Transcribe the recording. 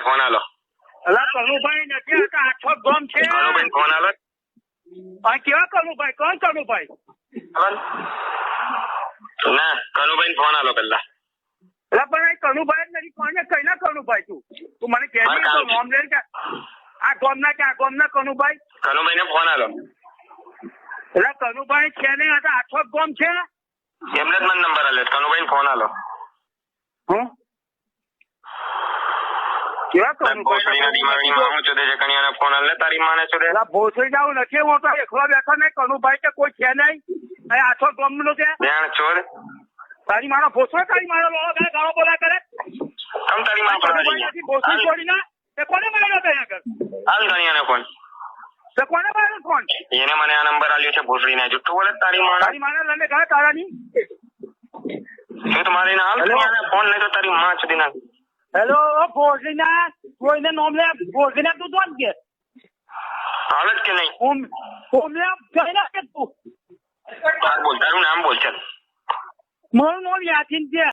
કનુભાઈને phone આલો. અલા કનુભાઈ નથી, આ આઠો ગોમ છે. કનુભાઈને ફોન આલો. આ કેવા કનુભાઈ? કોણ કનુભાઈ? ના, કનુભાઈને ફોન આલો પેલા. અલા પણ એ કનુભાઈ જ નથી. કોને કઈના કનુભાઈ તું મને કહે તો નામ લે કે આ ગોમના કે આ ગોમના કનુભાઈ? કનુભાઈને ફોન આલો. એટલે કનુભાઈ છે ને, આ આઠો ગોમ છે. એમને જ મને નંબર આલે. કનુભાઈને ફોન આલો. કેવા કનુભાઈ? ભોસડીના દિમાગની મામું ચોદે છે, કનિયાને ફોન આલે. તારી માને ચોદે. ભોસડી જાવ નથી, હું તો એકલો બેઠો નહીં. કનુભાઈ કે કોઈ છે નહીં. આઠો ગોમ નું છે. ધ્યાન છોડ. તારી મારો ભોસડો, તારી મારો લોહો કરે, ગાળો બોલા કરે. તમ તારી માં કનુભાઈ નથી, ભોસડી છોડી ના. એ કોને માર્યો ત્યાં આગળ? હાલ કનિયાને ફોન. તે કોને માર્યો ફોન? એને મને આ નંબર આલ્યો છે ભોસડીના. જુઠ્ઠું બોલે તારી માં. તારી માને લઈને ગયા તારાની. શું તમારી ના હાલ કનિયાને ફોન નહીં તો તારી માં સુધી ના. હેલો ભોસડીના કોઈને નામ લે. ભોસડીના તું તો કે હાલ જ કે નહીં? ઓમ લે કઈ ના કે તું બોલ, તારું નામ બોલ. ચાલ. મારું નામ યાસીન છે.